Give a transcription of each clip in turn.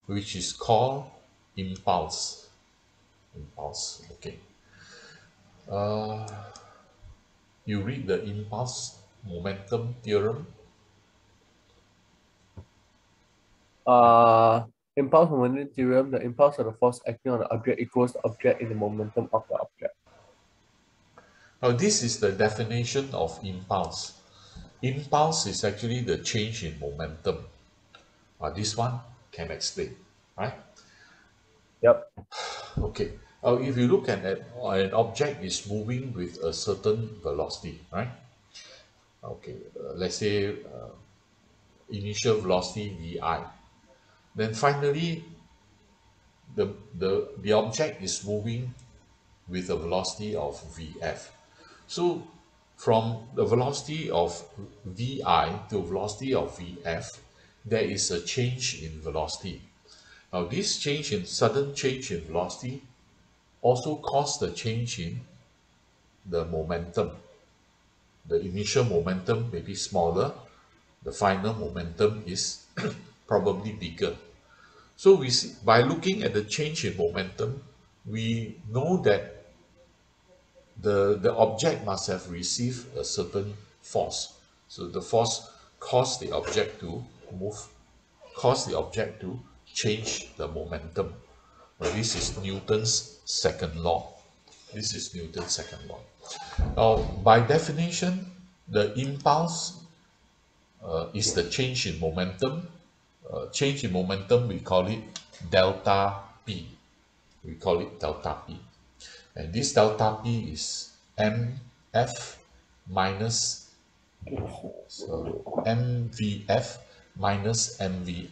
which is called impulse. Impulse. Okay. Uh, you read the impulse momentum theorem. Uh, Impulse momentum theorem, the impulse of the force acting on the object equals the object in the momentum of the object. Now, this is the definition of impulse. Impulse is actually the change in momentum. This one can explain, right? Yep. Okay. If you look at an object is moving with a certain velocity, right? Okay. Let's say initial velocity vi. Then finally, the object is moving with a velocity of vf. So from the velocity of vi to velocity of vf, there is a change in velocity. Now this sudden change in velocity also cause the change in the momentum. The initial momentum may be smaller, the final momentum is probably bigger. So we see, by looking at the change in momentum, we know that the object must have received a certain force. So the force caused the object to move, caused the object to change the momentum. This is Newton's second law. This is Newton's second law. Now, by definition, the impulse is the change in momentum. Change in momentum, we call it delta P. We call it delta P. And this delta P is mf minus mvf minus mvi.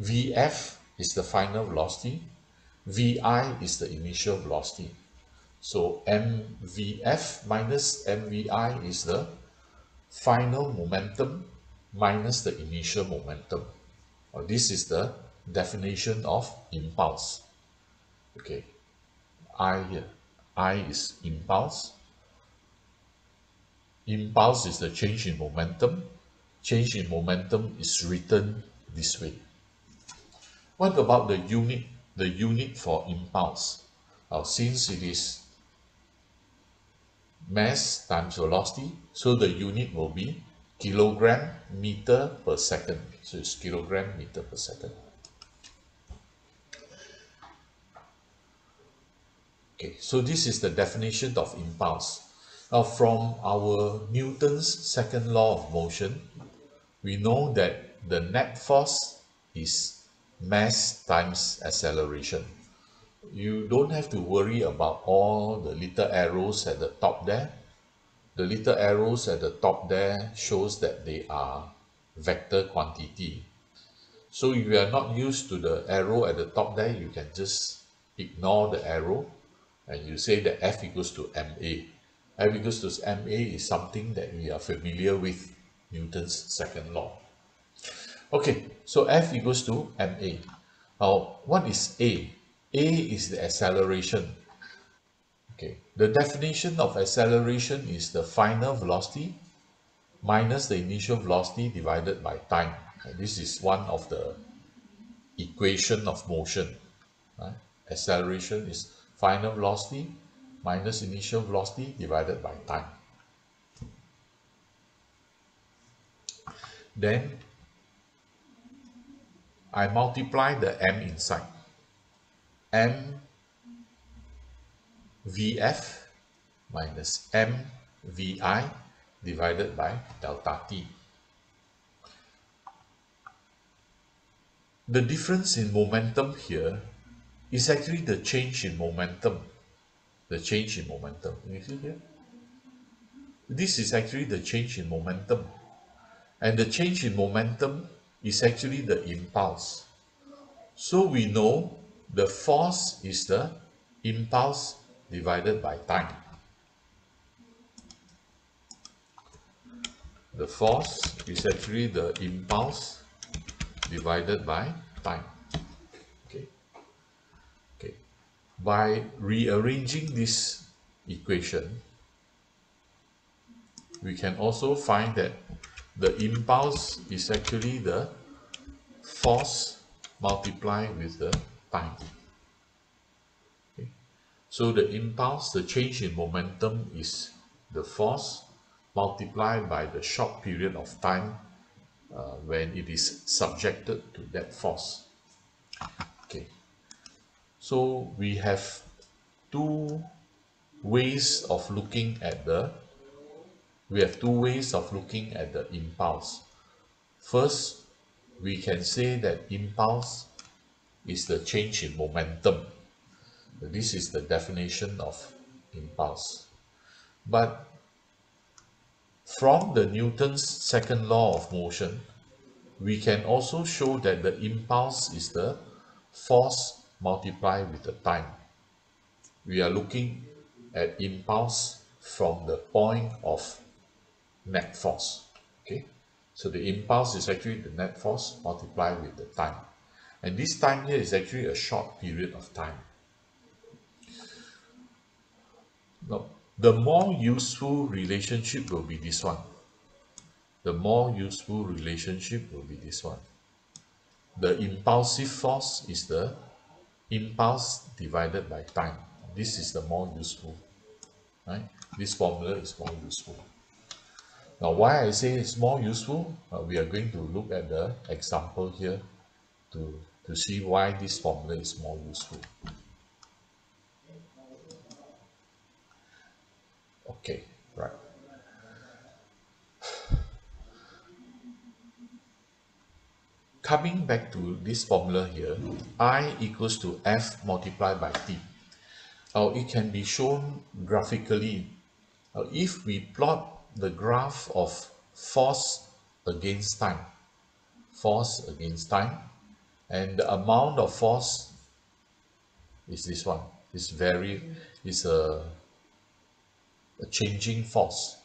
Vf is the final velocity. Vi is the initial velocity. So mvf minus mvi is the final momentum minus the initial momentum. This is the definition of impulse. Okay, I here. I is impulse. Impulse is the change in momentum. Change in momentum is written this way. What about the unit? The unit for impulse. Since it is mass times velocity, so the unit will be kilogram meter per second. So it's kilogram meter per second. Okay, so this is the definition of impulse. Now, from our Newton's second law of motion, we know that the net force is mass times acceleration. You don't have to worry about all the little arrows at the top there. The little arrows at the top there shows that they are vector quantity. So if you are not used to the arrow at the top there, you can just ignore the arrow and you say that F equals to ma. F equals to ma is something that we are familiar with, Newton's second law. Okay, so F equals to ma. Now, what is A? A is the acceleration. Okay, the definition of acceleration is the final velocity minus the initial velocity divided by time. This is one of the equation of motion. Right? Acceleration is final velocity minus initial velocity divided by time. Then I multiply the m inside. M Vf minus m Vi divided by delta t. The difference in momentum here is actually the change in momentum. The change in momentum. You see here? This is actually the change in momentum. And the change in momentum is actually the impulse. So we know the force is the impulse divided by time. The force is actually the impulse divided by time. Okay. Okay. By rearranging this equation, we can also find that the impulse is actually the force multiply with the time. Okay. So the impulse, the change in momentum is the force multiplied by the short period of time when it is subjected to that force. Okay. So we have two ways of looking at the impulse. First, we can say that impulse is the change in momentum. This is the definition of impulse. But from the Newton's second law of motion, we can also show that the impulse is the force multiplied with the time. We are looking at impulse from the point of net force. Okay, so the impulse is actually the net force multiplied with the time, and this time here is actually a short period of time. Now, the more useful relationship will be this one. The more useful relationship will be this one. The impulsive force is the impulse divided by time. This is the more useful, right? This formula is more useful. Now, why I say it's more useful, we are going to look at the example here to see why this formula is more useful. Okay, right. Coming back to this formula here, I equals to F multiplied by T. Now, it can be shown graphically. If we plot the graph of force against time, and the amount of force is this one. Is a changing force.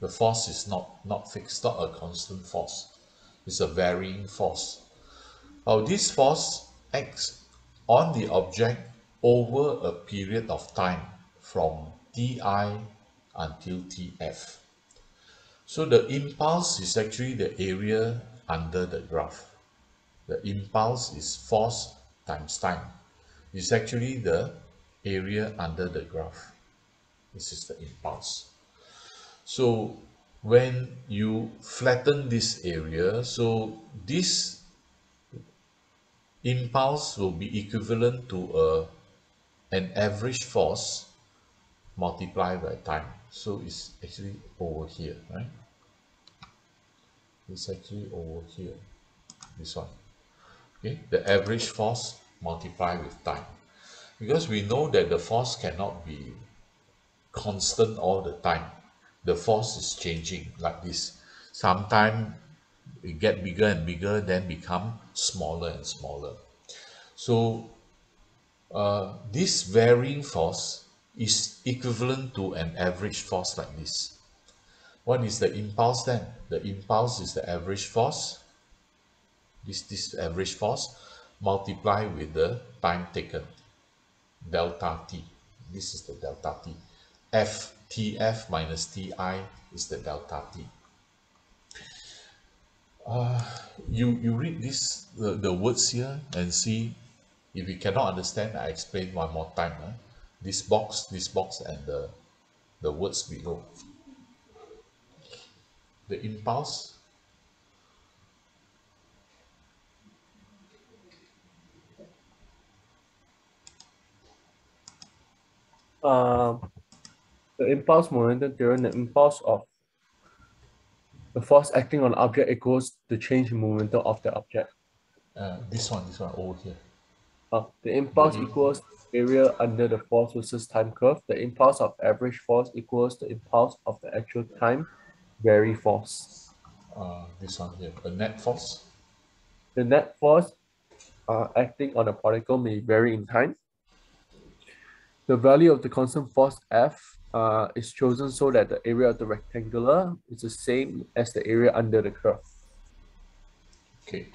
The force is not fixed, not a constant force. It's a varying force. Now this force acts on the object over a period of time from Ti until Tf. So the impulse is actually the area under the graph. The impulse is force times time. It's actually the area under the graph. This is the impulse. So when you flatten this area, so this impulse will be equivalent to an average force multiplied by time. So it's actually over here, right? It's actually over here, this one. Okay, the average force multiplied with time. Because we know that the force cannot be constant all the time. The force is changing like this. Sometimes it get bigger and bigger, then become smaller and smaller. So this varying force is equivalent to an average force like this. What is the impulse then? The impulse is the average force, this average force, multiplied with the time taken, delta t. This is the delta t. Tf minus Ti is the delta t. You read this the words here and see. If you cannot understand, I explain one more time. This box, and the words below. The impulse, The impulse momentum theorem, the impulse of the force acting on the object equals the change in momentum of the object. this one over here. The impulse equals area under the force versus time curve. The impulse of average force equals the impulse of the actual time vary force. This one here, the net force. The net force acting on a particle may vary in time. The value of the constant force F is chosen so that the area of the rectangular is the same as the area under the curve. Okay,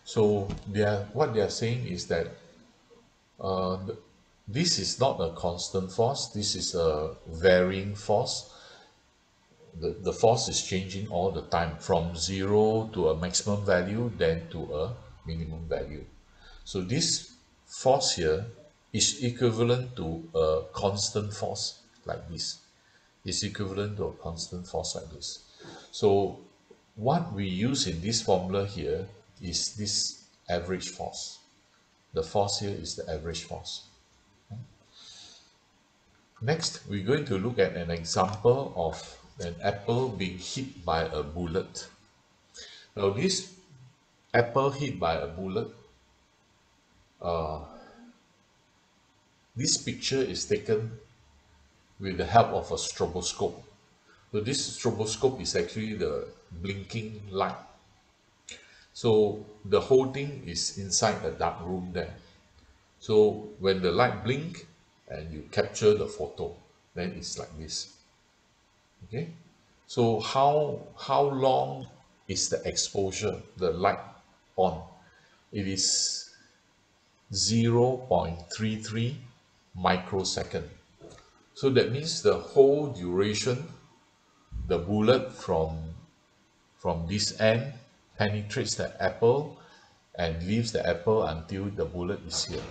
so what they are saying is that this is not a constant force. This is a varying force. The force is changing all the time from 0 to a maximum value, then to a minimum value. So this force here is equivalent to a constant force like this. Is equivalent to a constant force like this. So what we use in this formula here is this average force. The force here is the average force. Next, we're going to look at an example of an apple being hit by a bullet. Now, this apple hit by a bullet, this picture is taken with the help of a stroboscope. So this stroboscope is actually the blinking light. So the whole thing is inside a dark room there. So when the light blink and you capture the photo, then it's like this. Okay. So how long is the exposure, the light on? It is 0.33 microsecond. So that means the whole duration, the bullet from this end penetrates the apple and leaves the apple until the bullet is here.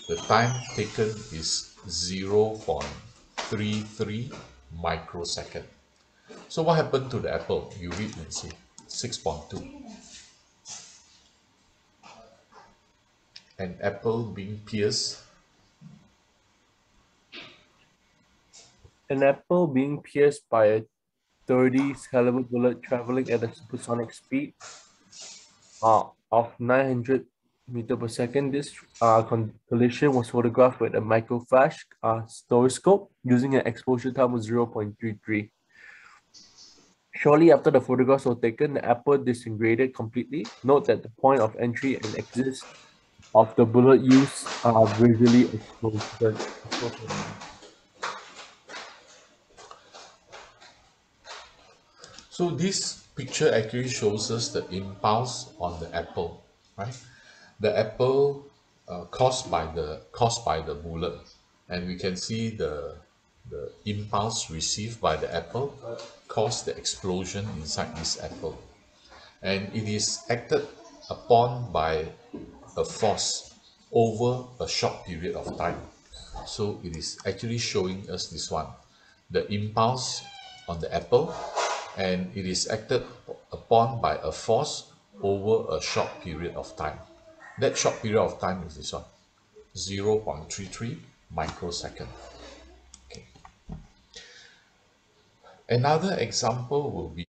The time taken is 0.33 microsecond. So what happened to the apple? You read and see. 6.2. An apple being pierced. An apple being pierced by a 30 caliber bullet traveling at a supersonic speed of 900 meter per second. This collision was photographed with a microflash stereoscope using an exposure time of 0.33. Shortly after the photographs were taken, the apple disintegrated completely. Note that the point of entry and exit of the bullet use are visually exposed. So this picture actually shows us the impulse on the apple, right? The apple caused by the bullet, and we can see the impulse received by the apple caused the explosion inside this apple, and it is acted upon by a force over a short period of time. So it is actually showing us this one, the impulse on the apple, and it is acted upon by a force over a short period of time. That short period of time is this one, 0.33 microsecond. Okay. Another example will be